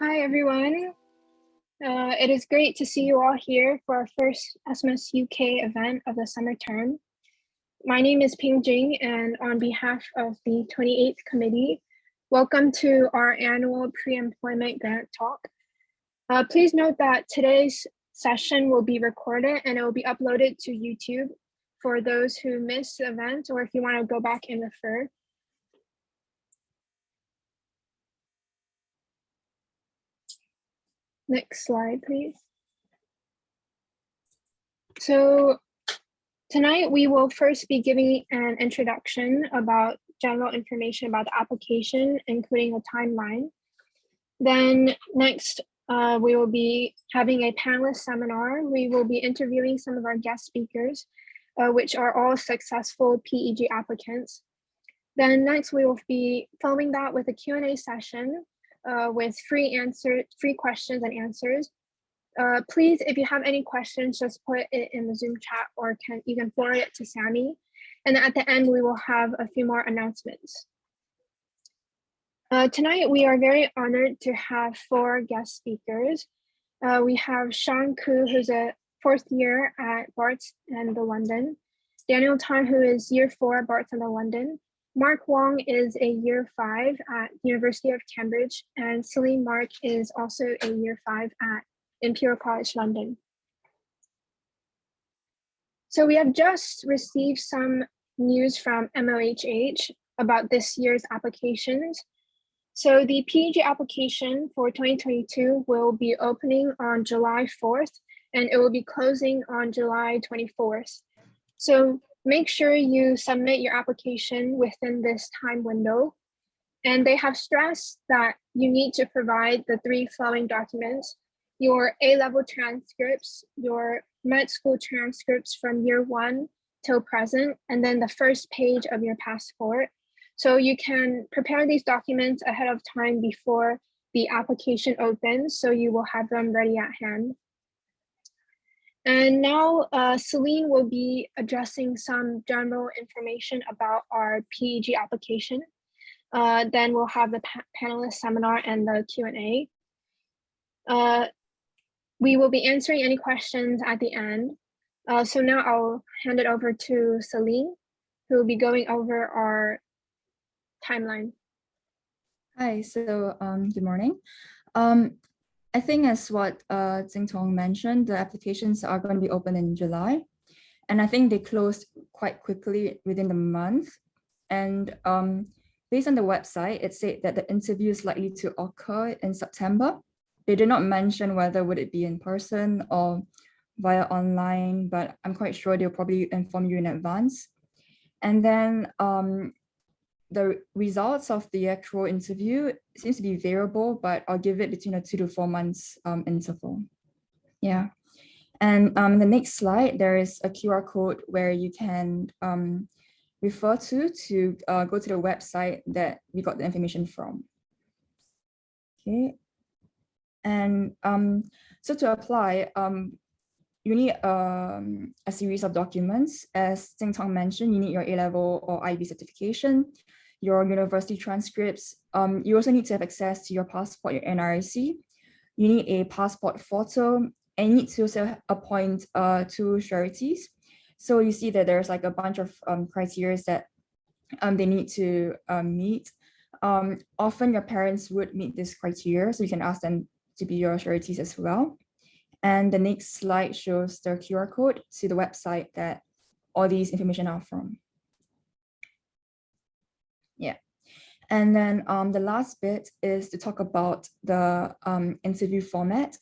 Hi, everyone. It is great to see you all here for our first SMSUK event of the summer term. My name is Ping Jing, and on behalf of the 28th Committee, welcome to our annual pre-employment grant talk. Please note that today's session will be recorded and it will be uploaded to YouTube for those who missed the event or if you want to go back and refer. Next slide, please. So tonight we will first be giving an introduction about general information about the application, including a timeline. Then next, we will be having a panelist seminar. We will be interviewing some of our guest speakers, which are all successful PEG applicants. Then next, we will be following that with a Q&A session with free questions and answers. Please, if you have any questions, just put it in the Zoom chat or you can forward it to Sammy. And at the end, we will have a few more announcements. Tonight, we are very honored to have 4 guest speakers. We have Sean Koo, who's a 4th year at Barts and the London. Daniel Tan, who is year 4 at Barts and the London. Mark Wong is a year 5 at University of Cambridge, and Celine Mark is also a year 5 at Imperial College London. So we have just received some news from MOHH about this year's applications. So the PEG application for 2022 will be opening on July 4th, and it will be closing on July 24th. So make sure you submit your application within this time window. And they have stressed that you need to provide the 3 following documents: your A-level transcripts, your med school transcripts from year 1 till present, and then the first page of your passport. So you can prepare these documents ahead of time before the application opens, so you will have them ready at hand. And now Celine will be addressing some general information about our PEG application. Then we'll have the panelist seminar and the Q&A. We will be answering any questions at the end. So now I'll hand it over to Celine, who will be going over our timeline. Hi, so good morning. I think as what Jing Tong mentioned, the applications are going to be open in July. And I think they closed quite quickly within the month. And based on the website, it said that the interview is likely to occur in September. They did not mention whether would it be in person or via online, but I'm quite sure they'll probably inform you in advance. And then the results of the actual interview seems to be variable, but I'll give it between a 2 to 4 months interval. Yeah. And the next slide, there is a QR code where you can refer to go to the website that we got the information from. Okay. And so to apply, you need a series of documents. As Jing Tong mentioned, you need your A-level or IB certification, your university transcripts. You also need to have access to your passport, your NRIC. You need a passport photo, and you need to also appoint 2 sureties. So you see that there's like a bunch of criteria that they need to meet. Often your parents would meet this criteria, so you can ask them to be your sureties as well. And the next slide shows the QR code to the website that all these information are from. Yeah. And then the last bit is to talk about the interview format.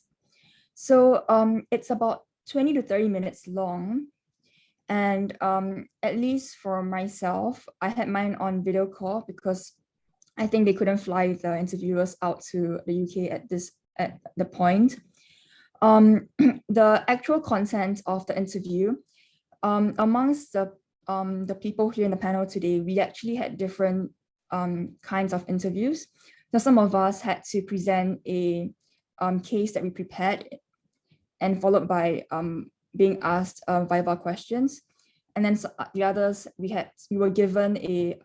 So it's about 20 to 30 minutes long. And at least for myself, I had mine on video call because I think they couldn't fly the interviewers out to the UK at the point. The actual content of the interview, amongst the people here in the panel today, we actually had different kinds of interviews. So some of us had to present a case that we prepared, and followed by being asked viva questions. And then the others, we were given a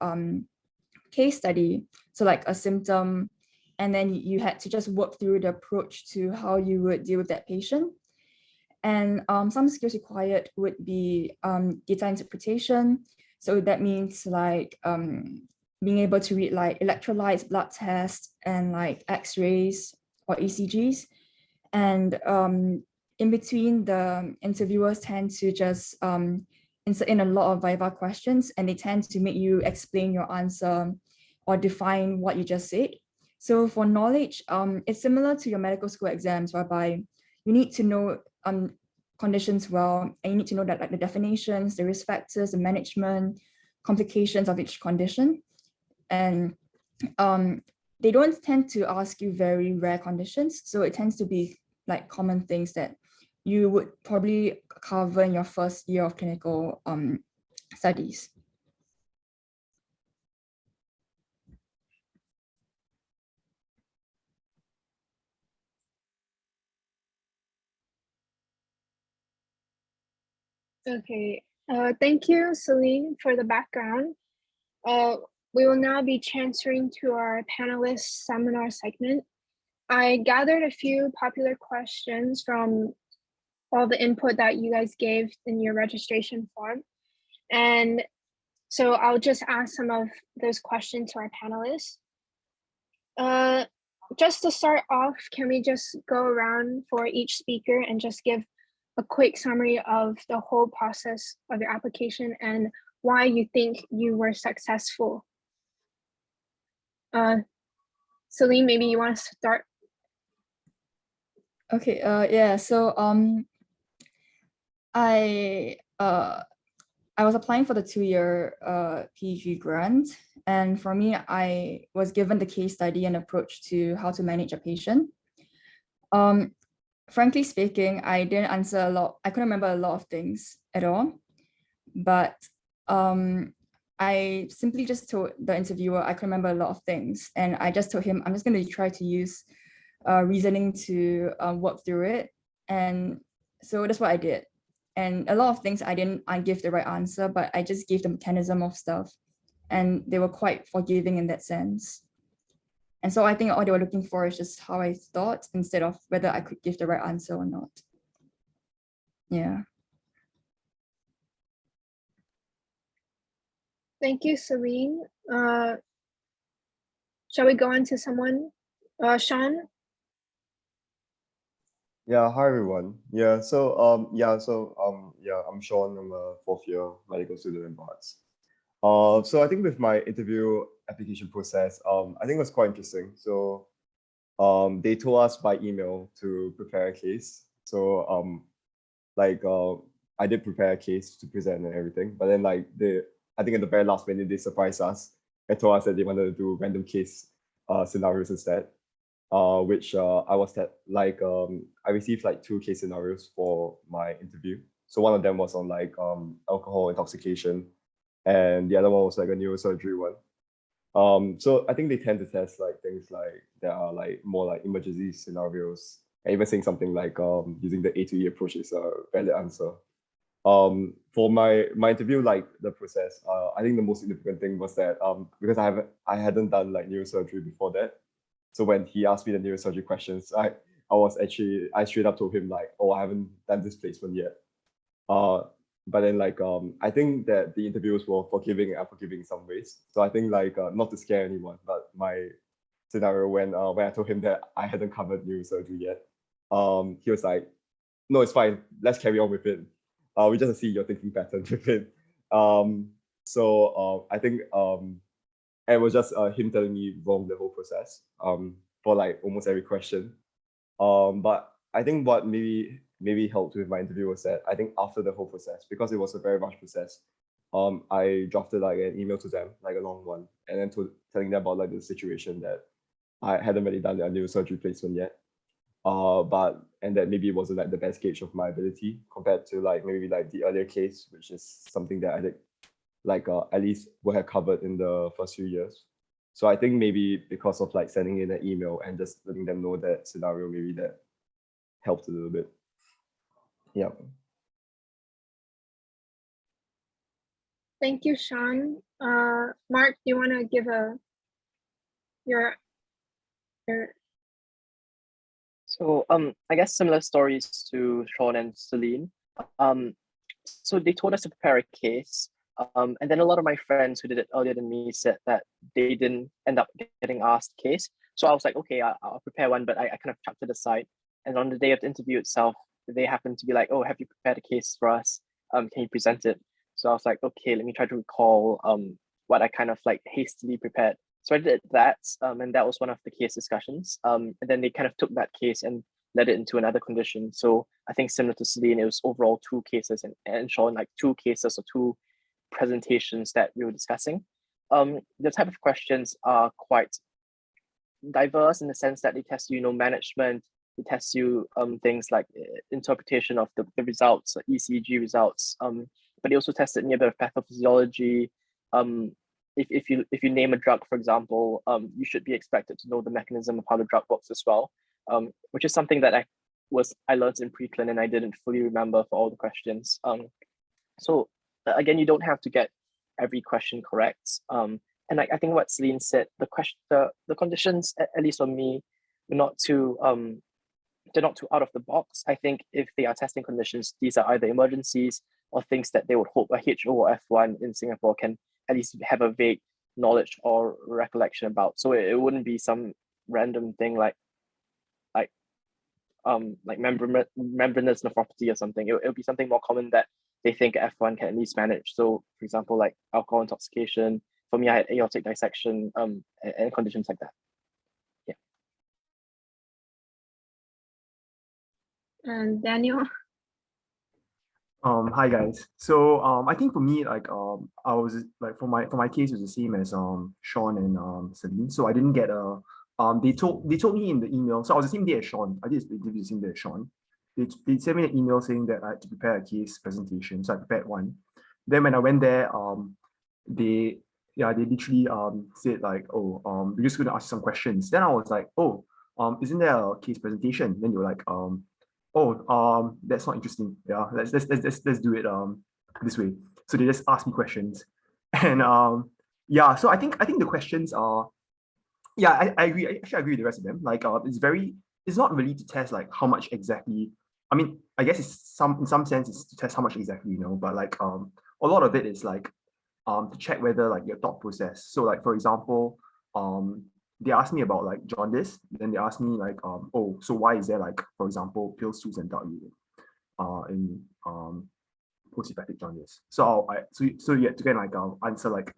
case study, so like a symptom and then you had to just work through the approach to how you would deal with that patient. And some skills required would be data interpretation. So that means like being able to read like electrolytes, blood tests, and like X-rays or ECGs. And in between, the interviewers tend to just insert in a lot of viva questions, and they tend to make you explain your answer or define what you just said. So for knowledge, it's similar to your medical school exams, whereby you need to know conditions well, and you need to know that like the definitions, the risk factors, the management, complications of each condition. And they don't tend to ask you very rare conditions, so it tends to be like common things that you would probably cover in your first year of clinical studies. Okay, thank you, Celine, for the background. We will now be transferring to our panelist seminar segment. I gathered a few popular questions from all the input that you guys gave in your registration form. And so I'll just ask some of those questions to our panelists. Just to start off, can we just go around for each speaker and just give a quick summary of the whole process of your application and why you think you were successful? Celine, maybe you want to start? Okay, yeah, so I was applying for the 2-year PG grant, and for me, I was given the case study and approach to how to manage a patient. Frankly speaking, I didn't answer a lot. I couldn't remember a lot of things at all, but I simply just told the interviewer I could remember a lot of things, and I just told him I'm just going to try to use reasoning to work through it. And so that's what I did. And a lot of things I didn't give the right answer, but I just gave the mechanism of stuff, and they were quite forgiving in that sense. And so I think all they were looking for is just how I thought instead of whether I could give the right answer or not. Yeah. Thank you, Celine. Shall we go on to someone? Sean? Yeah, hi everyone. I'm Sean. I'm a 4th-year medical student in Barts. So I think with my interview application process, I think it was quite interesting. So they told us by email to prepare a case. So I did prepare a case to present and everything, but then I think at the very last minute they surprised us and told us that they wanted to do random case scenarios instead. Which I was I received 2 case scenarios for my interview. So one of them was on alcohol intoxication, and the other one was a neurosurgery one. So I think they tend to test things that are more emergency scenarios, and even saying something using the A to E approach is a valid answer. For my interview, the process, I think the most significant thing was that because I hadn't done neurosurgery before that. So when he asked me the neurosurgery questions, I straight up told him oh, I haven't done this placement yet. But then I think that the interviewers were forgiving and unforgiving in some ways. So I think not to scare anyone, but my scenario when I told him that I hadn't covered neurosurgery yet, he was like, no, it's fine. Let's carry on with it. We just see your thinking pattern with it. I think it was just him telling me wrong the whole process for almost every question. But I think what maybe helped with my interview was that I think after the whole process, because it was a very rushed process, I drafted an email to them, a long one, and then telling them about the situation that I hadn't really done a neurosurgery placement yet. And that maybe it wasn't the best gauge of my ability compared to maybe the earlier case, which is something that I did at least would have covered in the first few years. So I think maybe because of sending in an email and just letting them know that scenario, maybe that helped a little bit. Yeah. Thank you, Sean. Mark, do you want to give your So I guess similar stories to Sean and Celine. Um, so they told us to prepare a case. And then a lot of my friends who did it earlier than me said that they didn't end up getting asked case. So I was like, okay, I'll prepare one, but I kind of chucked it aside. And on the day of the interview itself, they happened to be like, oh, have you prepared a case for us? Can you present it? So I was like, okay, let me try to recall what I kind of like hastily prepared. So I did that, and that was one of the case discussions. And then they kind of took that case and led it into another condition. So I think similar to Celine, it was overall two cases, and Sean, like two cases or two presentations that we were discussing. The type of questions are quite diverse in the sense that they test you, management, they test you things like interpretation of the results, ECG results, but they also tested me a bit of pathophysiology. If you name a drug, for example, you should be expected to know the mechanism of how the drug works as well, which is something that I learned in pre-clin and I didn't fully remember for all the questions. So again, you don't have to get every question correct. And I think what Celine said, the conditions, at least for me, were not too they're not too out of the box. I think if they are testing conditions, these are either emergencies or things that they would hope a HO or F1 in Singapore can at least have a vague knowledge or recollection about. So it wouldn't be some random thing like membranous nephropathy or something. It would be something more common that they think F1 can at least manage. So for example, like alcohol intoxication. For me, I had aortic dissection and conditions like that. Yeah. And Daniel? Hi guys. So I think for me, like I was like for my case it was the same as Sean and Celine. So I didn't get a they told me in the email. So I was the same day as Sean. I did the same day as Sean. They sent me an email saying that I had to prepare a case presentation. So I prepared one. Then when I went there, they literally said like, oh, we're just gonna ask you some questions. Then I was like, oh, isn't there a case presentation? Then they were like, oh, that's not interesting. Yeah, let's do it this way. So they just ask me questions. And yeah, so I think the questions are, yeah, I agree. I actually agree with the rest of them. Like it's not really to test like how much exactly. I mean, I guess it's in some sense it's to test how much exactly, but like a lot of it is like to check whether like your thought process. So like for example, they asked me about like jaundice, then they asked me like oh, so why is there like, for example, pill stools and dark urine in post-hepatic jaundice? So so you have to get like answer like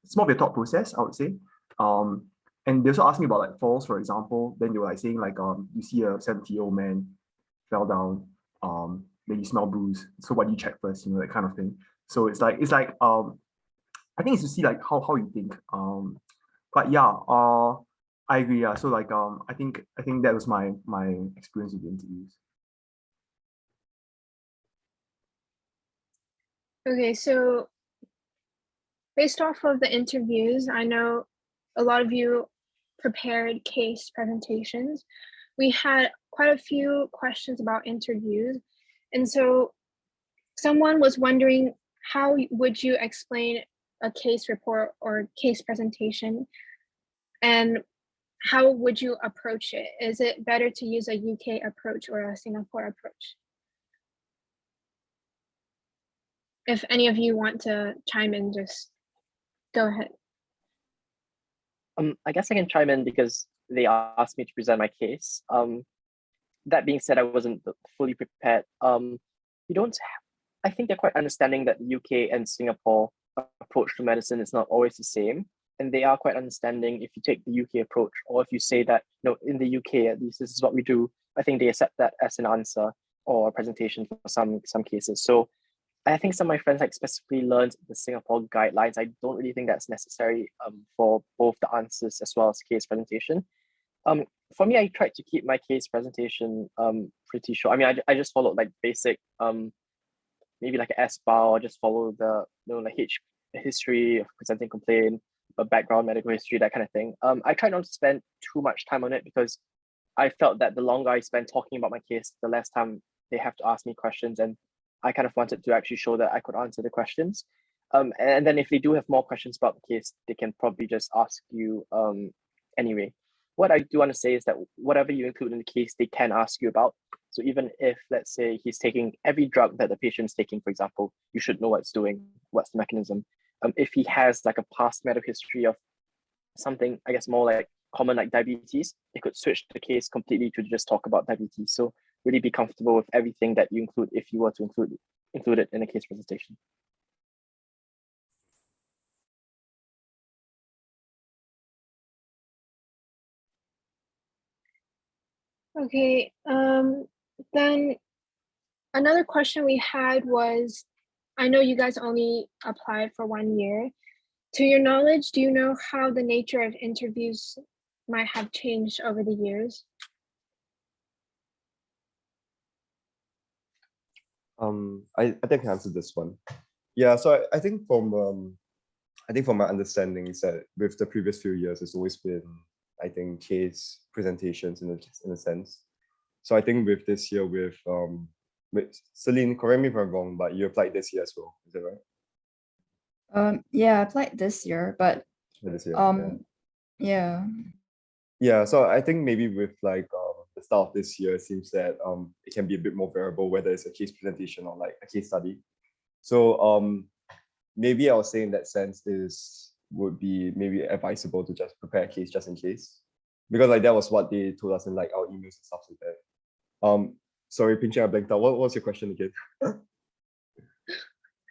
it's more of your thought process, I would say. And they also asked me about like falls, for example. Then they were like saying like you see a 70-year-old man fell down, then you smell bruise. So what do you check first? That kind of thing. So it's like I think it's to see like how you think. But yeah, I agree. Yeah. So like I think that was my experience with the interviews. Okay, so based off of the interviews, I know a lot of you prepared case presentations. We had quite a few questions about interviews. And so someone was wondering, how would you explain a case report or case presentation? And how would you approach it? Is it better to use a UK approach or a Singapore approach? If any of you want to chime in, just go ahead. I guess I can chime in because they asked me to present my case. That being said, I wasn't fully prepared. I think they're quite understanding that the UK and Singapore approach to medicine is not always the same. And they are quite understanding if you take the UK approach, or if you say that, in the UK, at least this is what we do. I think they accept that as an answer or a presentation for some cases. So I think some of my friends like specifically learned the Singapore guidelines. I don't really think that's necessary for both the answers as well as case presentation. For me, I tried to keep my case presentation pretty short. I mean, I just followed like basic maybe like an S-bar, or just follow the history of presenting complaint, a background medical history, that kind of thing. I tried not to spend too much time on it because I felt that the longer I spend talking about my case, the less time they have to ask me questions, and I kind of wanted to actually show that I could answer the questions. And then if they do have more questions about the case, they can probably just ask you anyway. what I do want to say is that whatever you include in the case, they can ask you about. So even if, let's say, he's taking every drug that the patient's taking, for example, you should know what it's doing, what's the mechanism. If he has like a past medical history of something, I guess, more like common like diabetes, they could switch the case completely to just talk about diabetes. So really be comfortable with everything that you include if you were to include it in a case presentation. Okay, then another question we had was, I know you guys only applied for 1 year. To your knowledge, do you know how the nature of interviews might have changed over the years? I think I can answer this one. Yeah, so I think from my understanding is that with the previous few years, it's always been, I think, case presentations in a sense. So I think with this year, with Celine, correct me if I'm wrong, but you applied this year as well, is that right? Yeah, I applied this year, but This year, yeah. Yeah, so I think maybe with like the start of this year, it seems that it can be a bit more variable whether it's a case presentation or like a case study. So maybe I was saying in that sense would be maybe advisable to just prepare a case just in case, because like that was what they told us in like our emails and stuff like that. Sorry, Pinching, I blanked out. What was your question again?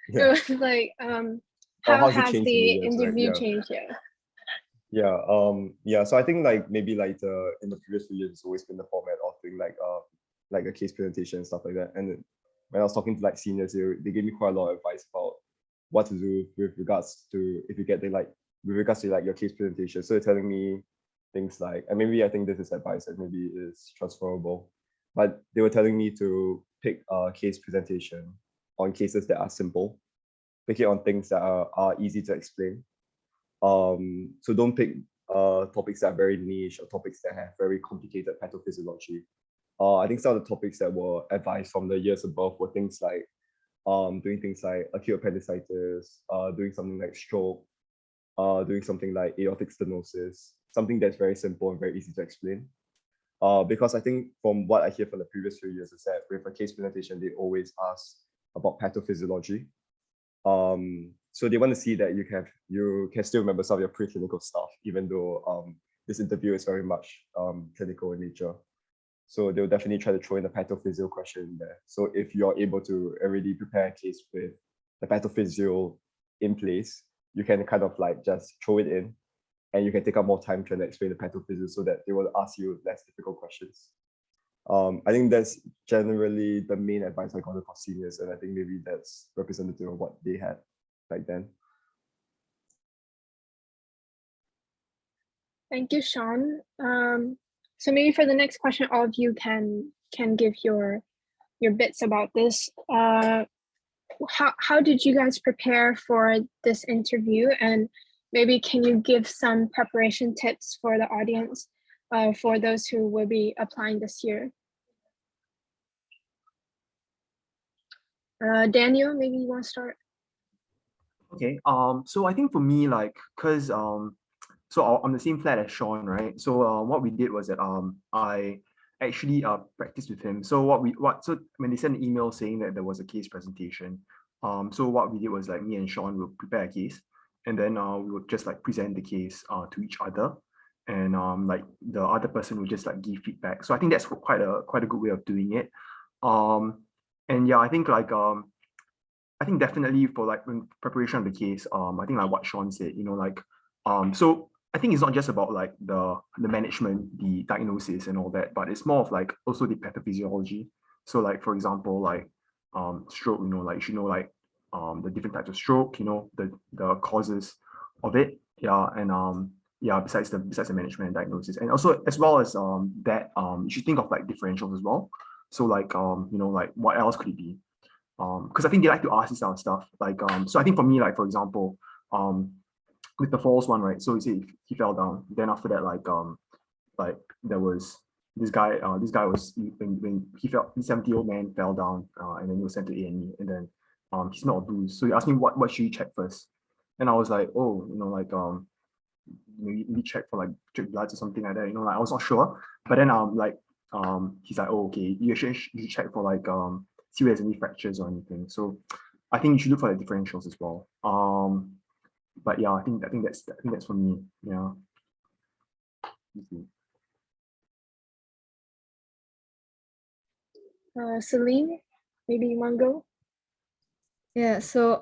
It was like, how how's it has changed in the years, right? interview Yeah. changed? Yeah. Yeah. So I think like maybe like in the previous few years, it's always been the format of doing like a case presentation and stuff like that. And then when I was talking to like seniors, they gave me quite a lot of advice about what to do with regards to if you get the like with regards to like your case presentation. So they're telling me things like, and maybe I think this is advice that maybe is transferable, but they were telling me to pick a case presentation on cases that are simple, pick it on things that are easy to explain. So don't pick topics that are very niche or topics that have very complicated pathophysiology. I think some of the topics that were advised from the years above were things like doing things like acute appendicitis, doing something like stroke, doing something like aortic stenosis, something that's very simple and very easy to explain. Because I think from what I hear from the previous few years is that with a case presentation, they always ask about pathophysiology. So they want to see that you can still remember some of your preclinical stuff, even though this interview is very much clinical in nature. So they'll definitely try to throw in the pathophysio question in there. So if you're able to already prepare a case with the pathophysio in place, you can kind of like just throw it in, and you can take up more time trying to explain the pathophysio so that they will ask you less difficult questions. I think that's generally the main advice I got for seniors, and I think maybe that's representative of what they had back then. Thank you, Sean. So maybe for the next question, all of you can give your bits about this. How did you guys prepare for this interview, and maybe can you give some preparation tips for the audience, for those who will be applying this year? Daniel, maybe you want to start? Okay. So I think for me, like, cause so I'm the same flat as Sean, right? So what we did was that I actually practiced with him. So so when they sent an email saying that there was a case presentation, so what we did was like me and Sean will prepare a case, and then we would just like present the case to each other, and like the other person would just like give feedback. So I think that's quite a good way of doing it. And yeah, I think like I think definitely for like in preparation of the case, I think like what Sean said, you know, like so I think it's not just about like the management, the diagnosis and all that, but it's more of like also the pathophysiology. So like for example, like stroke, you know, like you should know like the different types of stroke, you know, the causes of it. Yeah, and yeah, besides the management and diagnosis. And also as well as that you should think of like differentials as well. So like you know, like what else could it be? Because I think they like to ask this kind of stuff. Like so I think for me, like for example, with the falls one, right? So you see he fell down. Then after that, like there was this guy. This guy was when he fell. This 70-year-old man fell down, and then he was sent to A&E, and then he's not a bruise. So he asked me what should you check first, and I was like, oh, you know, like maybe check for like drip bloods or something like that. Like I was not sure, but then he's like, oh, okay, you should check for like see if there's any fractures or anything. So I think you should look for the differentials as well. But yeah, I think that's for me. Yeah. Celine, maybe you want to go? Yeah, so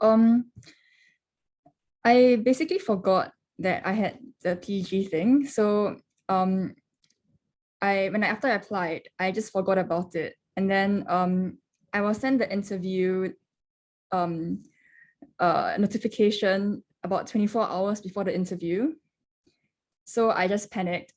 I basically forgot that I had the PG thing. So after I applied, I just forgot about it. And then I was sent the interview notification about 24 hours before the interview. So I just panicked,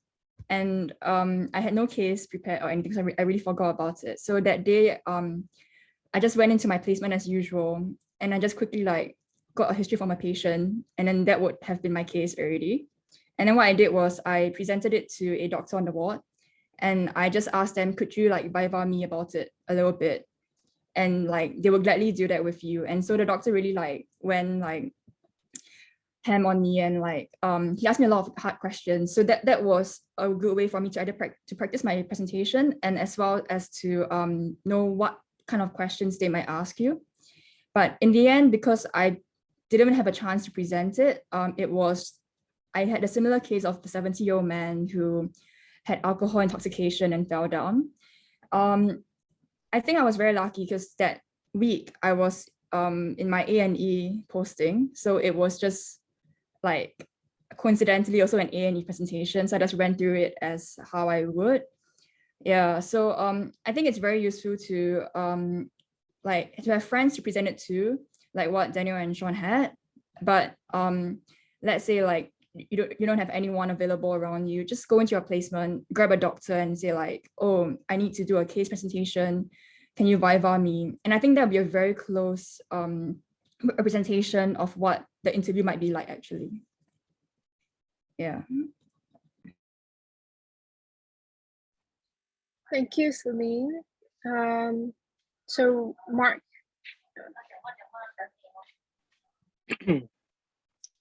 and I had no case prepared or anything, so I really forgot about it. So that day, I just went into my placement as usual, and I just quickly like got a history from a patient, and then that would have been my case already. And then what I did was I presented it to a doctor on the ward, and I just asked them, could you like viva me about it a little bit? And like they would gladly do that with you. And so the doctor really like went like ham on me, and like he asked me a lot of hard questions. So that was a good way for me to either practice my presentation, and as well as to know what kind of questions they might ask you. But in the end, because I didn't even have a chance to present it, I had a similar case of the 70-year-old man who had alcohol intoxication and fell down. I think I was very lucky because that week I was in my A&E posting. So it was just like coincidentally also an A&E presentation. So I just went through it as how I would. Yeah, so I think it's very useful to like to have friends to present it to, like what Daniel and Sean had. But let's say like you don't have anyone available around you, just go into your placement, grab a doctor and say like, oh, I need to do a case presentation. Can you viva me? And I think that'll be a very close representation of what the interview might be like actually. Yeah. Thank you, Celine. So Mark.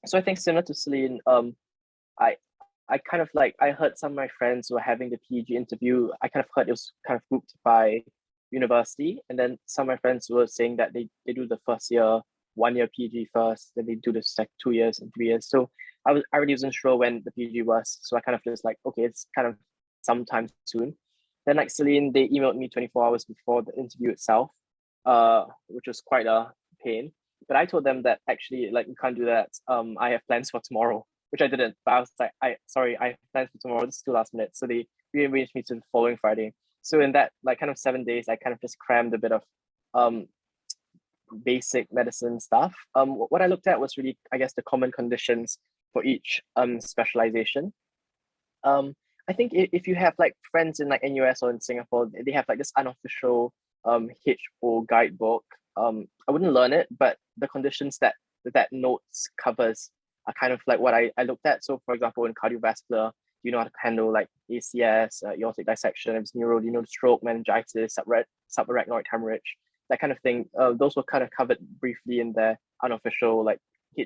So I think similar to Celine, I kind of like, I heard some of my friends who were having the PG interview, I kind of heard it was kind of grouped by university. And then some of my friends were saying that they do the first year, 1 year PG first, then they do the 2 years and 3 years. So I really wasn't sure when the PG was. So I kind of just like, okay, it's kind of sometime soon. Then like Celine, they emailed me 24 hours before the interview itself, which was quite a pain. But I told them that actually, like, you can't do that. I have plans for tomorrow, which I didn't. But I was like, I have plans for tomorrow. This is too last minute. So they rearranged me to the following Friday. So in that like kind of 7 days, I kind of just crammed a bit of basic medicine stuff. What I looked at was really, I guess, the common conditions for each specialization. I think if you have like friends in like NUS or in Singapore, they have like this unofficial HO guidebook. I wouldn't learn it, but the conditions that notes covers are kind of like what I looked at. So for example, in cardiovascular, you know how to handle like ACS, aortic dissection, neuro, you know, stroke, meningitis, subarachnoid hemorrhage, that kind of thing. Those were kind of covered briefly in the unofficial like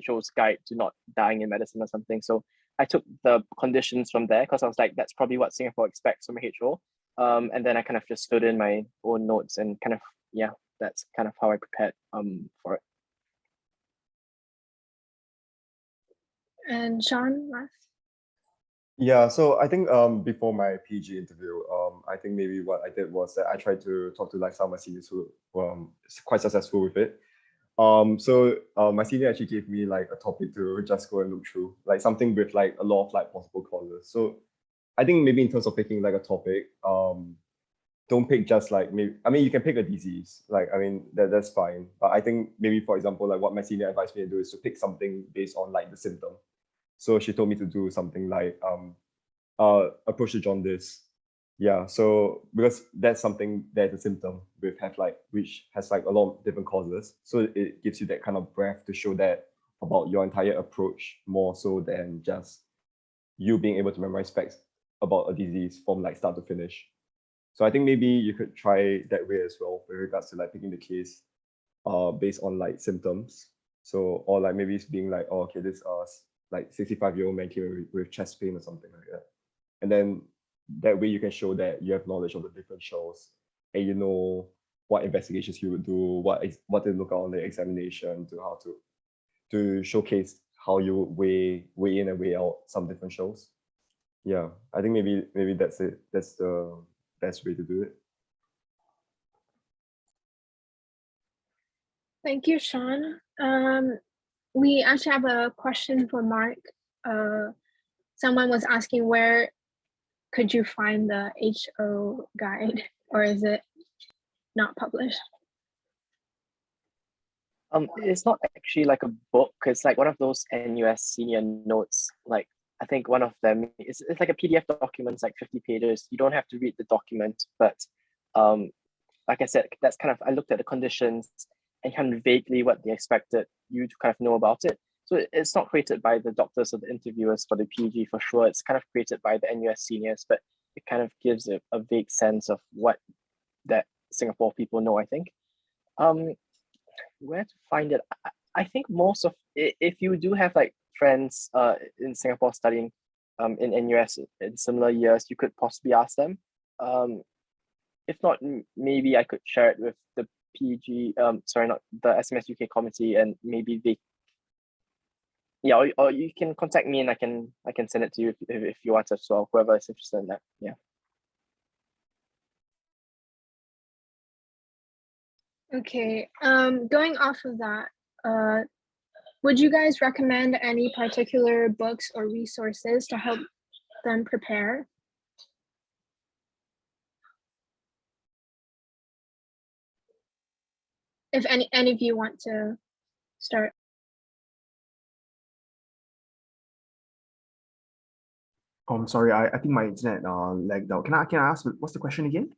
HO's guide to not dying in medicine or something. So I took the conditions from there because I was like, that's probably what Singapore expects from a HO. And then I kind of just filled in my own notes and kind of, yeah, that's kind of how I prepared for it. And Sean, last. Yeah, so I think before my PG interview, I think maybe what I did was that I tried to talk to like some of my seniors who quite successful with it. So my senior actually gave me like a topic to just go and look through, like something with like a lot of like possible causes. So I think maybe in terms of picking like a topic, don't pick just like maybe, I mean, you can pick a disease, like, I mean, that's fine. But I think maybe, for example, like what my senior advised me to do is to pick something based on like the symptom. So she told me to do something like approach to jaundice. Yeah, so because that's something that's a symptom which has like a lot of different causes. So it gives you that kind of breadth to show that about your entire approach more so than just you being able to memorize facts about a disease from like start to finish. So I think maybe you could try that way as well with regards to like picking the case based on like symptoms. So, or like maybe it's being like, oh, okay, this like 65-year-old man came with chest pain or something like that. And then that way you can show that you have knowledge of the different shows and you know what investigations you would do, what to look out on the examination, to how to showcase how you weigh in and weigh out some different shows. Yeah, I think maybe that's it. That's the best way to do it. Thank you, Sean. We actually have a question for Mark. Someone was asking, where could you find the HO guide, or is it not published? It's not actually like a book. It's like one of those NUS senior notes. Like I think one of them is it's like a PDF document, it's like 50 pages. You don't have to read the document, but like I said, that's kind of, I looked at the conditions and kind of vaguely what they expected you to kind of know about it. So it's not created by the doctors or the interviewers for the PG for sure. It's kind of created by the NUS seniors, but it kind of gives a vague sense of what that Singapore people know, I think. Where to find it? I think most of, if you do have like friends in Singapore studying in NUS in similar years, you could possibly ask them. If not, maybe I could share it with the PG, sorry, not the SMSUK committee, and maybe they, yeah, or you can contact me and I can send it to you if you want as well, whoever is interested in that. Yeah. Okay, going off of that, would you guys recommend any particular books or resources to help them prepare? If any of you want to start. Sorry, I think my internet lagged out. Can I ask what's the question again?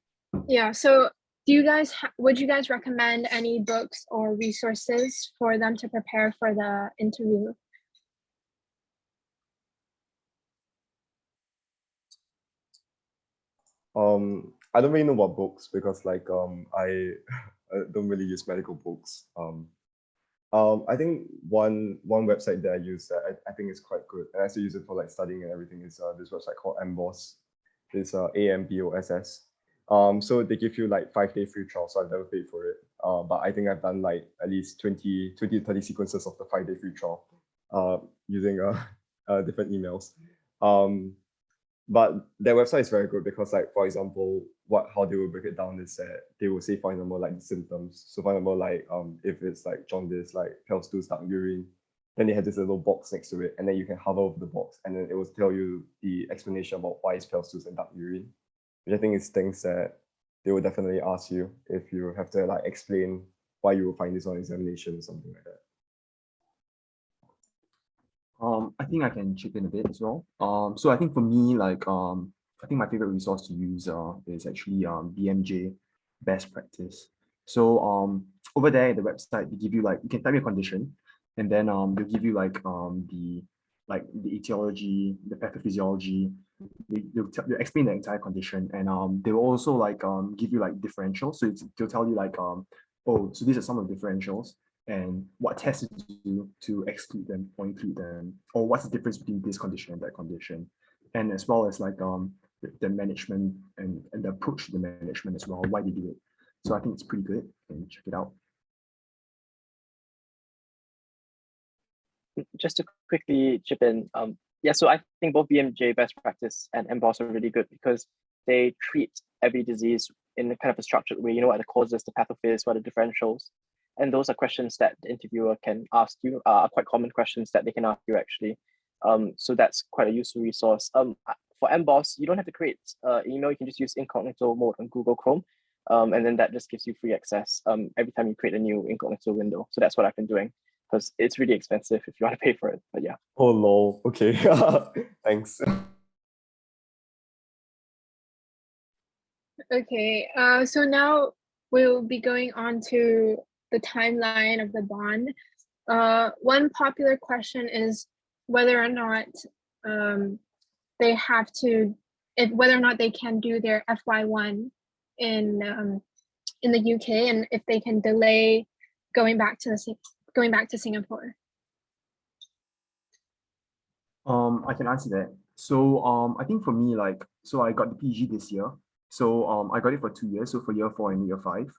Yeah, so do you guys would you guys recommend any books or resources for them to prepare for the interview? I don't really know about books because like I don't really use medical books. I think one website that I use that I think is quite good, and I still use it for like studying and everything, is this website called AMBOSS. It's AMBOSS. So they give you like 5-day free trial. So I've never paid for it. But I think I've done like at least 20 to 30 sequences of the 5-day free trial using different emails. But their website is very good because, like, for example, how they will break it down is that they will say, for example, like the symptoms. So for example, like if it's like jaundice, like pale stools, dark urine, then they have this little box next to it, and then you can hover over the box, and then it will tell you the explanation about why it's pale stools and dark urine, which I think is things that they will definitely ask you if you have to like explain why you will find this on examination or something like that. I think I can chip in a bit as well. So I think for me, like I think my favorite resource to use is actually BMJ best practice. So over there at the website, they give you like, you can type your condition, and then they'll give you like the etiology, the pathophysiology. They'll explain the entire condition, and they will also like give you like differentials. So they'll tell you like oh, so these are some of the differentials, and what tests to do to exclude them or include them, or what's the difference between this condition and that condition, and as well as like the management and the approach to the management as well, why they do it. So I think it's pretty good, and check it out. Just to quickly chip in, yeah, so I think both BMJ best practice and MBOSS are really good because they treat every disease in a kind of a structured way. You know what the causes, the pathophys, what are the differentials, and those are questions that the interviewer can ask you, are quite common questions that they can ask you actually. So that's quite a useful resource. For MBOSS, you don't have to create email, you can just use incognito mode on Google Chrome. And then that just gives you free access every time you create a new incognito window. So that's what I've been doing, because it's really expensive if you want to pay for it, but yeah. Oh lol, okay. Thanks. Okay, so now we'll be going on to the timeline of the bond. One popular question is whether or not they have to, whether or not they can do their FY1 in the UK, and if they can delay going back to Singapore. I can answer that. So I think for me, like, so I got the PG this year. So I got it for 2 years, so for year 4 and year 5.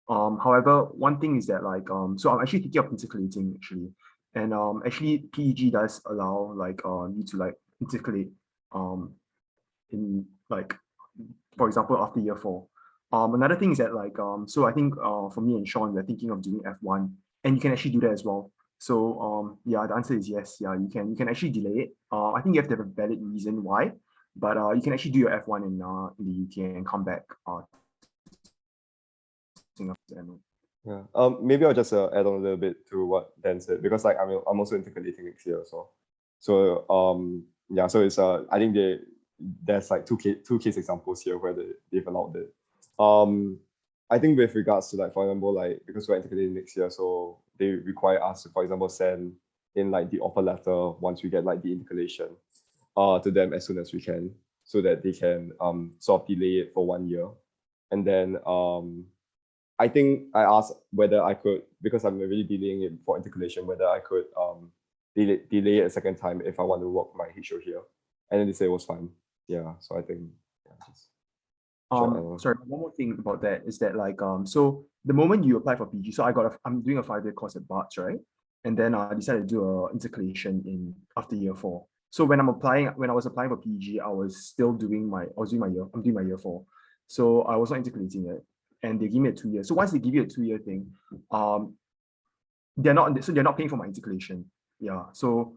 However, one thing is that like so I'm actually thinking of intercalating actually. And actually PEG does allow like you to like intercalate in like, for example, after year 4. Another thing is that like so I think for me and Sean, we're thinking of doing F1, and you can actually do that as well. So yeah, the answer is yes. Yeah, you can actually delay it. I think you have to have a valid reason why, but you can actually do your F1 in the UK and come back Singapore. Yeah. Maybe I'll just add on a little bit to what Dan said, because like I'm also intercalating next year as well. So yeah, so it's I think there's like two case examples here where they've allowed it. I think with regards to like, for example, like because we're intercalating next year, so they require us to, for example, send in like the offer letter once we get like the intercalation to them as soon as we can, so that they can sort of delay it for 1 year. And then I think I asked whether I could, because I'm already delaying it for intercalation, whether I could delay it a second time if I want to work my HO here. And then they said it was fine. Yeah, so I think yeah, sorry, one more thing about that is that like so the moment you apply for PG, so I'm doing a 5-year course at Barts, right? And then I decided to do a intercalation in after year 4. So when I was applying for PG, I was doing my year 4. So I was not intercalating it. And they give me a 2 year. So once they give you a 2-year thing, they're not paying for my intercalation. Yeah. So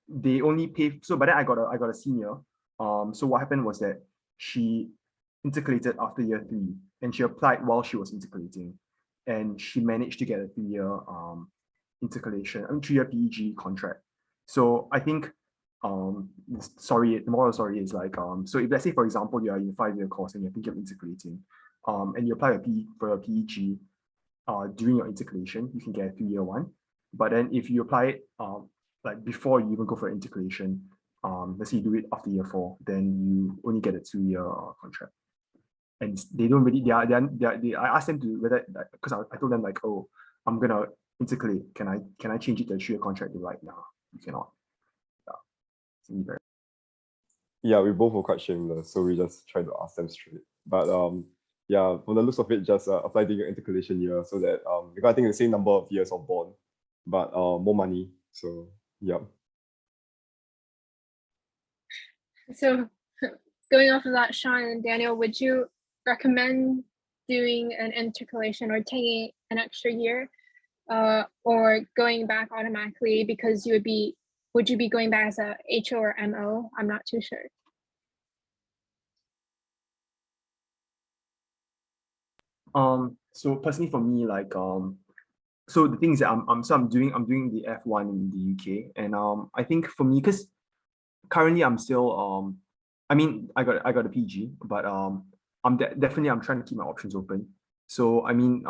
they only pay, so but then I got a senior. So what happened was that she intercalated after year 3, and she applied while she was intercalating, and she managed to get a 3-year intercalation, 3-year PEG contract. So I think the moral story is like so if let's say for example you are in a 5-year course and you're thinking of intercalating, and you apply for a PEG during your intercalation, you can get a 3-year one. But then if you apply it like before you even go for intercalation, let's say you do it after year 4, then you only get a 2-year contract. And they don't really, I asked them to whether, because I told them like, oh, I'm gonna intercalate. Can I change it to a 3-year contract? They're like, no, you cannot. Yeah. Yeah, we both were quite shameless, so we just tried to ask them straight. But yeah, from the looks of it, just apply during your intercalation year, so that because I think the same number of years of bond, but more money. So yeah. So going off of that, Sean and Daniel, would you recommend doing an intercalation or taking an extra year, or going back automatically, because would you be going back as a HO or MO? I'm not too sure. So personally for me, like so the thing is that I'm doing the F1 in the UK, and I think for me, because currently I'm still I mean I got a PG, but I'm definitely I'm trying to keep my options open. So I mean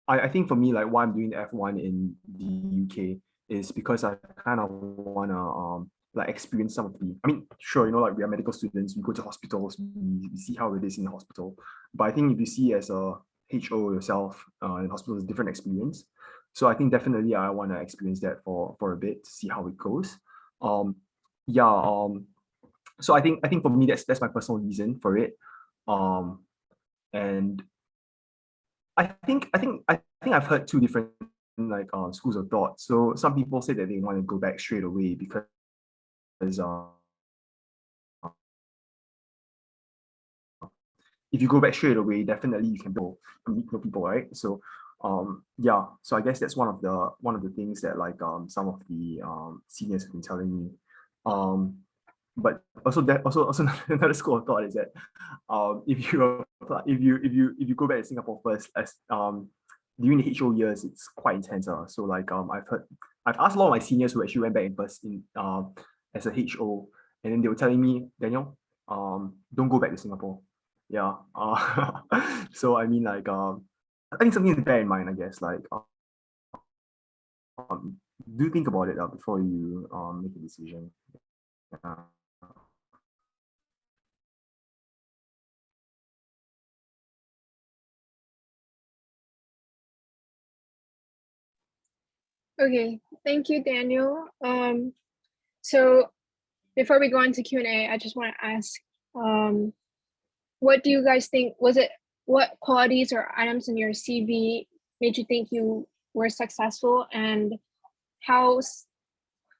I think for me, like why I'm doing the F1 in the UK is because I kind of wanna like experience some of the, I mean sure, you know, like we are medical students, we go to hospitals, we see how it is in the hospital, but I think if you see as a HO yourself in hospital, is a different experience. So I think definitely I want to experience that for a bit to see how it goes. Yeah, so I think for me that's my personal reason for it. And I think I've heard two different like schools of thought. So some people say that they want to go back straight away because if you go back straight away, definitely you can meet new people, right? So yeah, so I guess that's one of the things that like some of the seniors have been telling me. But also another school of thought is that if you go back to Singapore first, as during the HO years, it's quite intense. So like I've asked a lot of my seniors who actually went back in person as a HO, and then they were telling me, Daniel, don't go back to Singapore. Yeah. So I mean like I think something to bear in mind, I guess, like do think about it before you make a decision. Yeah. Okay, thank you, Daniel. So before we go into Q&A, I just want to ask, what do you guys think, what qualities or items in your CV made you think you were successful, and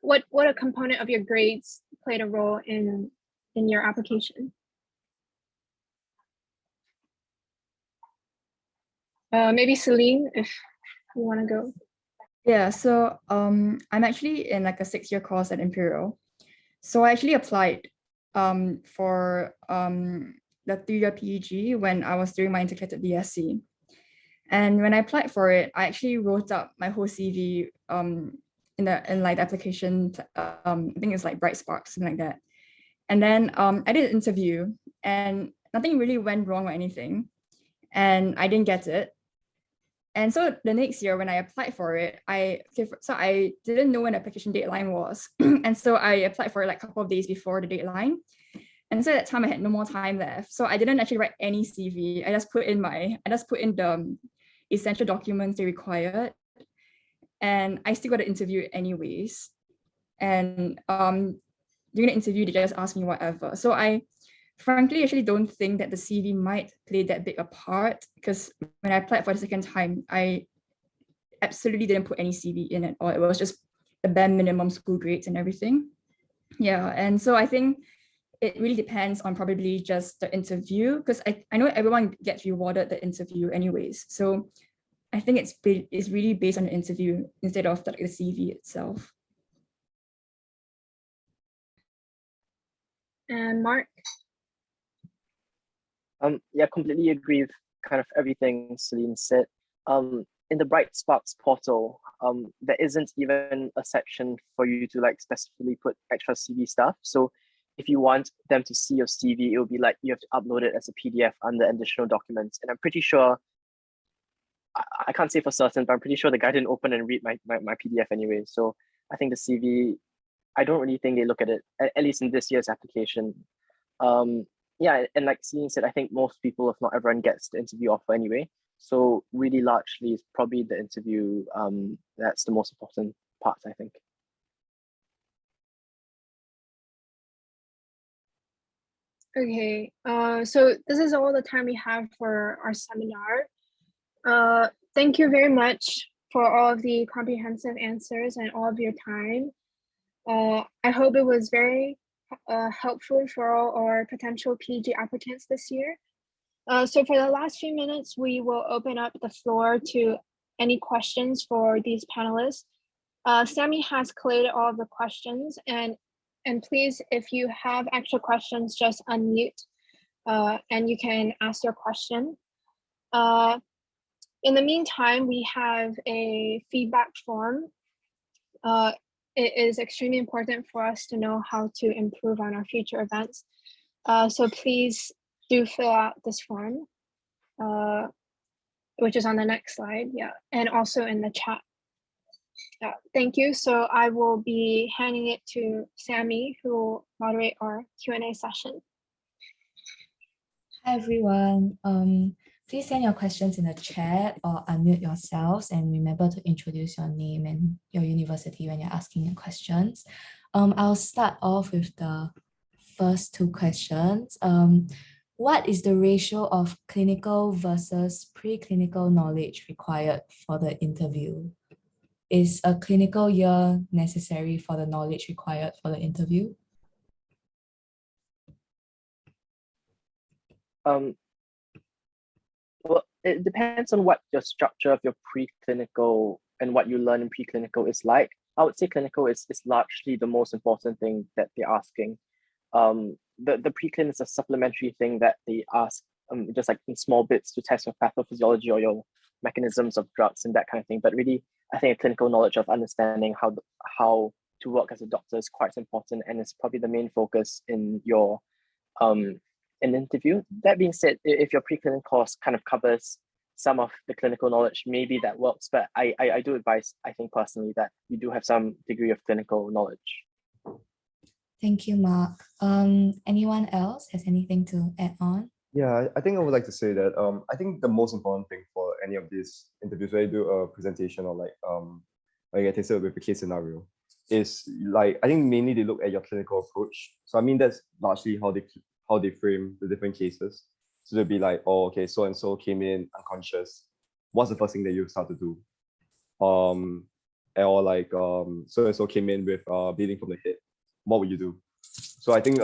what a component of your grades played a role in your application? Maybe Celine, if you want to go. Yeah, so I'm actually in like a 6-year course at Imperial. So I actually applied for the 3-year PEG when I was doing my integrated BSc. And when I applied for it, I actually wrote up my whole CV in like the application. I think it's like Bright Spark, something like that. And then I did an interview, and nothing really went wrong or anything, and I didn't get it. And so the next year when I applied for it, I didn't know when the application deadline was. And so I applied for it like a couple of days before the deadline. And so at that time I had no more time left. So I didn't actually write any CV. I just put in the essential documents they required. And I still got an interview anyways. And during the interview, they just asked me whatever. So I frankly actually don't think that the CV might play that big a part, because when I applied for the second time, I absolutely didn't put any CV in at all. It was just the bare minimum school grades and everything. Yeah, and so I think it really depends on probably just the interview, because I know everyone gets rewarded the interview anyways. So I think it's really based on the interview instead of the CV itself. And Mark? Yeah, completely agree with kind of everything Celine said. In the Bright Sparks portal, there isn't even a section for you to like specifically put extra CV stuff. So if you want them to see your CV, it will be like you have to upload it as a PDF under additional documents. And I'm pretty sure, I can't say for certain, but I'm pretty sure the guy didn't open and read my PDF anyway. So I think the CV, I don't really think they look at it, at least in this year's application. Yeah, and like Celine said, I think most people, if not everyone, gets the interview offer anyway. So really largely it's probably the interview that's the most important part, I think. Okay, so this is all the time we have for our seminar. Thank you very much for all of the comprehensive answers and all of your time. I hope it was very helpful for all our potential PG applicants this year. So for the last few minutes, we will open up the floor to any questions for these panelists. Sammy has collated all of the questions, and please, if you have extra questions, just unmute and you can ask your question. In the meantime, we have a feedback form. It is extremely important for us to know how to improve on our future events. So please do fill out this form, which is on the next slide, yeah, and also in the chat. Thank you. So I will be handing it to Sammy, who will moderate our Q&A session. Hi everyone. Please send your questions in the chat or unmute yourselves, and remember to introduce your name and your university when you're asking your questions. I'll start off with the first two questions. What is the ratio of clinical versus preclinical knowledge required for the interview? Is a clinical year necessary for the knowledge required for the interview? Well, it depends on what your structure of your preclinical and what you learn in preclinical is like. I would say clinical is largely the most important thing that they're asking. The preclinical is a supplementary thing that they ask, just like in small bits to test your pathophysiology or your mechanisms of drugs and that kind of thing. But really, I think a clinical knowledge of understanding how to work as a doctor is quite important, and it's probably the main focus in your an interview. That being said, if your preclinical course kind of covers some of the clinical knowledge, maybe that works. But I do advise, I think personally, that you do have some degree of clinical knowledge. Thank you, Mark. Anyone else has anything to add on? Yeah, I think I would like to say that I think the most important thing for any of these interviews where you do a presentation or like get tested with a case scenario, is like, I think mainly they look at your clinical approach. So I mean, that's largely how they frame the different cases. So they'll be like, oh, okay, so and so came in unconscious. What's the first thing that you start to do? Or like so and so came in with bleeding from the head. What would you do? So I think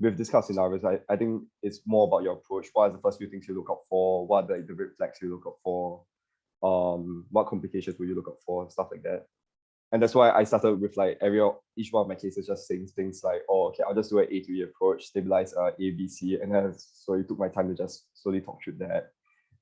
with this kind of scenarios, I think it's more about your approach. What are the first few things you look out for? What are the red flags you look out for? What complications will you look out for? Stuff like that. And that's why I started with like each one of my cases just saying things like, oh, okay, I'll just do an A to E approach, stabilize A, B, C. And then so it took my time to just slowly talk through that.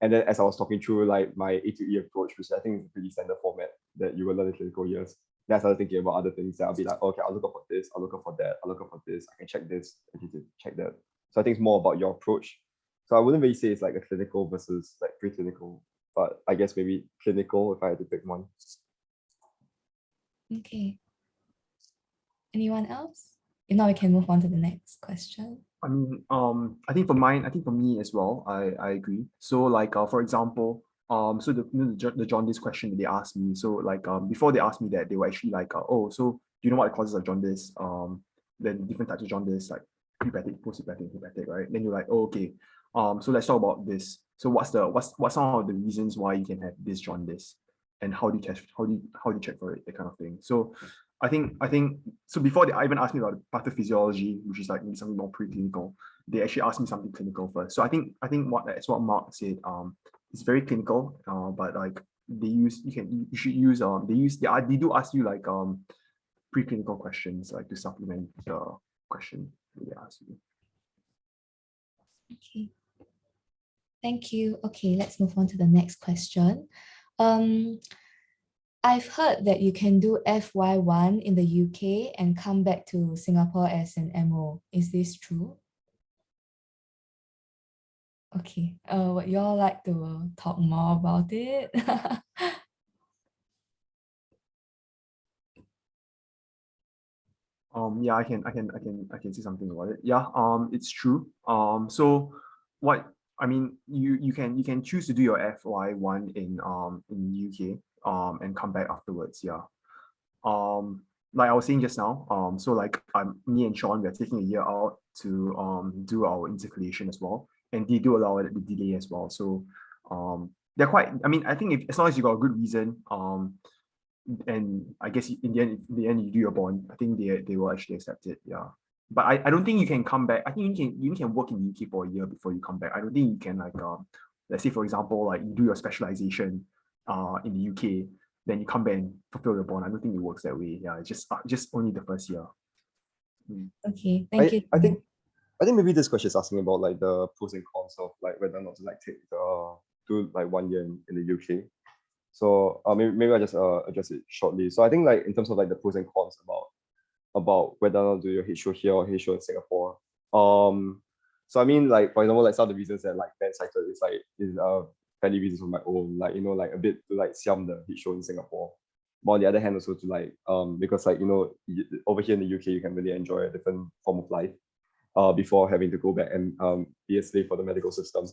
And then as I was talking through like my A to E approach, which I think is a pretty standard format that you will learn in clinical years, then I started thinking about other things that I'll be like, okay, I'll look up for this, I'll look up for that, I'll look up for this, I can check this, I can check that. So I think it's more about your approach. So I wouldn't really say it's like a clinical versus like preclinical, but I guess maybe clinical if I had to pick one. Okay. Anyone else? If not, we can move on to the next question. I mean, I think for me as well, I agree. So like, for example, so the jaundice question that they asked me. So like, before they asked me that, they were actually like, oh, so do you know what causes of jaundice? Then different types of jaundice, like prehepatic, post-hepatic, hepatic, right? Then you're like, oh, okay. So let's talk about this. So what's some of the reasons why you can have this jaundice, and how do you test? How do you check for it? That kind of thing. So I think so. Before they even asked me about pathophysiology, which is like maybe something more preclinical, they actually asked me something clinical first. So I think that's what Mark said. It's very clinical. But like you should use they do ask you like preclinical questions like to supplement the question that they ask you. Okay. Thank you. Okay, let's move on to the next question. I've heard that you can do FY1 in the UK and come back to Singapore as an MO. Is this true? Okay, would you all like to talk more about it? Yeah, I can say something about it. Yeah, it's true. So what I mean, you can choose to do your FY1 in UK and come back afterwards. Yeah. Like I was saying just now, so like me and Sean, we're taking a year out to do our intercalation as well, and they do allow the delay as well. So they're quite. I mean, I think as long as you got a good reason, and I guess in the end you do your bond, I think they will actually accept it. Yeah. But I don't think you can come back. I think you can work in the UK for a year before you come back. I don't think you can like let's say for example like you do your specialization in the UK, then you come back and fulfill your bond. I don't think it works that way. Yeah, it's just only the first year. Okay, thank you. I think maybe this question is asking about like the pros and cons of like whether or not to like take do like 1 year in the UK. So maybe I just address it shortly. So I think like in terms of like the pros and cons about whether or not do your HO here or HO in Singapore. So I mean like for example like some of the reasons that like Ben cited is like fairly reasons of my own, like like a bit to like siam the HO in Singapore. But on the other hand also to like because like over here in the UK you can really enjoy a different form of life before having to go back and be a slave for the medical system.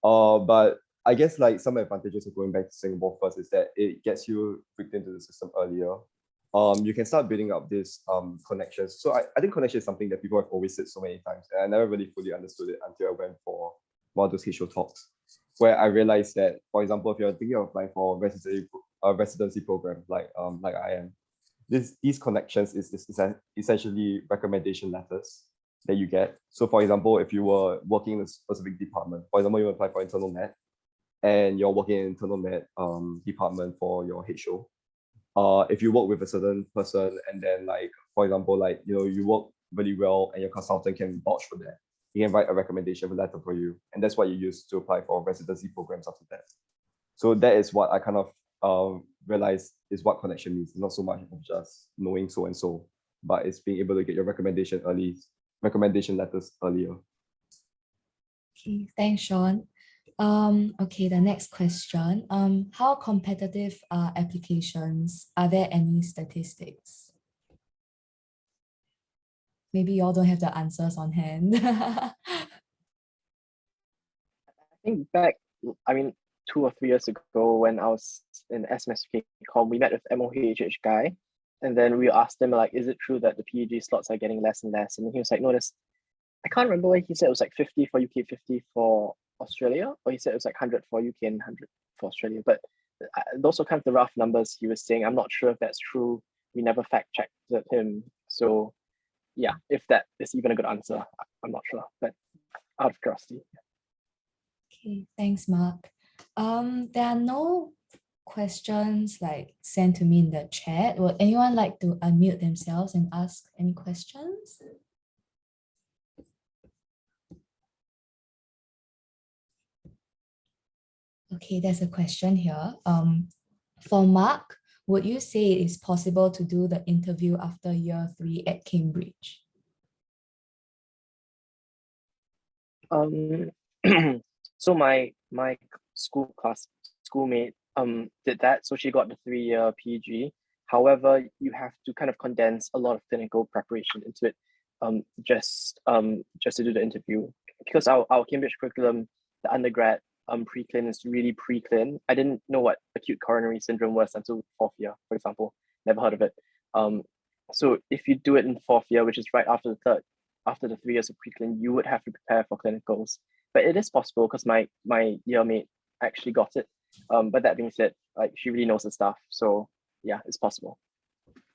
But I guess like some advantages of going back to Singapore first is that it gets you hooked into the system earlier. You can start building up this connections. So I think connection is something that people have always said so many times, and I never really fully understood it until I went for one of those HO talks, where I realized that, for example, if you're thinking of applying for a residency program like I am, these connections is essentially recommendation letters that you get. So for example, if you were working in a specific department, for example, you apply for internal med, and you're working in internal med department for your HO. If you work with a certain person and then like, for example, like, you work really well and your consultant can vouch for that, you can write a recommendation letter for you. And that's what you use to apply for residency programs after that. So that is what I kind of realized is what connection means. It's not so much of just knowing so and so, but it's being able to get your recommendation letters earlier. Okay, thanks, Sean. Okay, the next question. How competitive are applications? Are there any statistics? Maybe you all don't have the answers on hand. I think back, 2 or 3 years ago when I was in SMSUK, we met with MOHH guy. And then we asked him like, is it true that the PEG slots are getting less and less? And he was like, no, I can't remember what he said. It was like 50 for UK, 50 for Australia, or he said it was like 100 for UK and 100 for Australia. But those are kind of the rough numbers he was saying. I'm not sure if that's true. We never fact checked him. So yeah, if that is even a good answer, I'm not sure, but out of curiosity. Okay, thanks, Mark. There are no questions like sent to me in the chat. Would anyone like to unmute themselves and ask any questions? Okay, there's a question here. For Mark, would you say it is possible to do the interview after year 3 at Cambridge? So my schoolmate did that. So she got the 3-year PG. However, you have to kind of condense a lot of clinical preparation into it, just to do the interview. Because our Cambridge curriculum, the undergrad pre-clin is really pre-clin. I didn't know what acute coronary syndrome was until 4th year, for example. Never heard of it. So if you do it in 4th year, which is right after the 3 years of pre-clin, you would have to prepare for clinicals. But it is possible because my year mate actually got it. But that being said, like she really knows the stuff. So yeah, it's possible.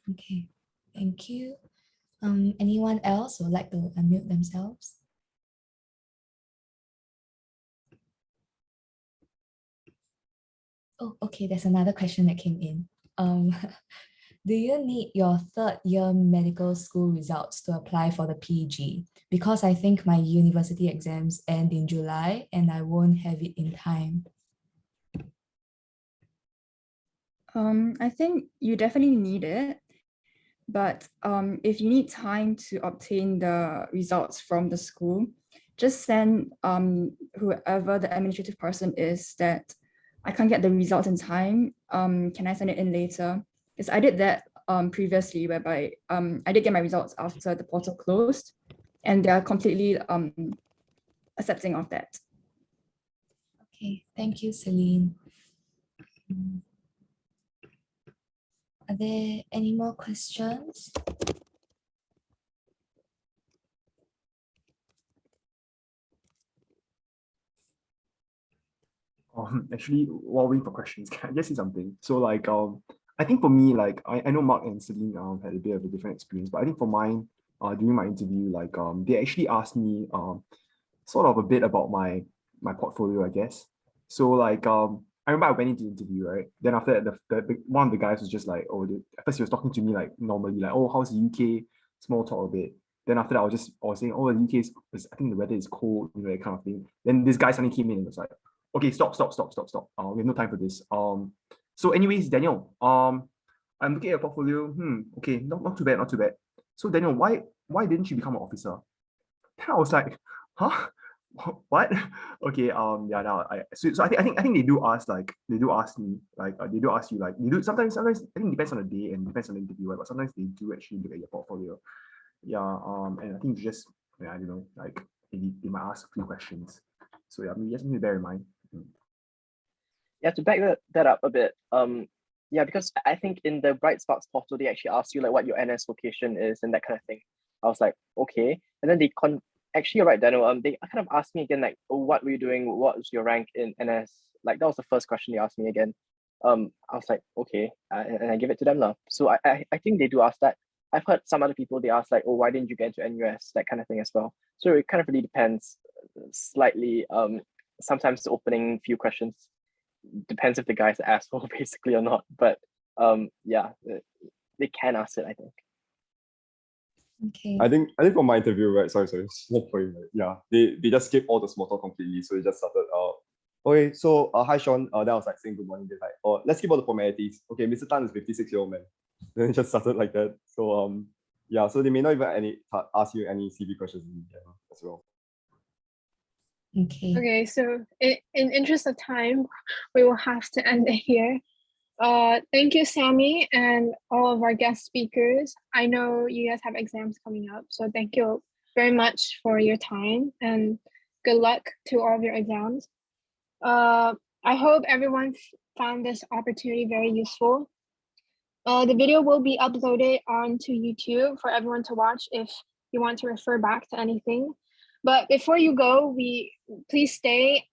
Okay, thank you. Anyone else would like to unmute themselves? Oh, okay, there's another question that came in. Do you need your 3rd year medical school results to apply for the PG? Because I think my university exams end in July and I won't have it in time. I think you definitely need it, but if you need time to obtain the results from the school, just send whoever the administrative person is that I can't get the results in time. Can I send it in later? Because I did that previously, whereby I did get my results after the portal closed, and they are completely accepting of that. Okay, thank you, Celine. Are there any more questions? Actually, while waiting for questions, can I just say something? So like I think for me, like I know Mark and Celine had a bit of a different experience, but I think for mine, during my interview, like they actually asked me sort of a bit about my portfolio, I guess. So like I remember I went into the interview, right? Then after that, the one of the guys was just like, oh, at first he was talking to me like normally, like, oh, how's the UK? Small talk a bit. Then after that, I was saying, oh, the UK is I think the weather is cold, you know, that kind of thing. Then this guy suddenly came in and was like, okay, stop. We have no time for this. So anyways, Daniel, I'm looking at your portfolio. Okay, not too bad. So Daniel, why didn't you become an officer? Then I was like, huh? What? Okay, yeah, now so I think they do ask me like they do ask you like they do sometimes I think it depends on the day and depends on the interviewer, but sometimes they do actually look at your portfolio. Yeah, and I think just I don't know, like they might ask a few questions. So yeah, I mean, just need to bear in mind. Yeah, to back that up a bit, yeah, because I think in the Bright Sparks portal, they actually ask you like what your NS location is and that kind of thing. I was like, okay. And then actually you're right, Daniel, they kind of asked me again, like, oh, what were you doing? What was your rank in NS? Like that was the first question they asked me again. I was like, okay, and I give it to them now. So I think they do ask that. I've heard some other people, they ask like, oh, why didn't you get into NUS? That kind of thing as well. So it kind of really depends slightly. Sometimes the opening few questions depends if the guy's an asshole basically or not. But yeah, they can ask it, I think. Okay. I think for my interview, right? Sorry, small point. Right? Yeah, they just skipped all the small talk completely. So they just started okay, so hi Sean. Then I was like saying good morning. They're like, oh, let's skip all the formalities. Okay, Mr. Tan is 56-year-old man. Then it just started like that. So yeah, so they may not even ask you any CV questions as well. Okay. Okay, so in interest of time, we will have to end it here. Thank you, Sammy, and all of our guest speakers. I know you guys have exams coming up, so thank you very much for your time and good luck to all of your exams. I hope everyone found this opportunity very useful. The video will be uploaded onto YouTube for everyone to watch if you want to refer back to anything. But before you go, please stay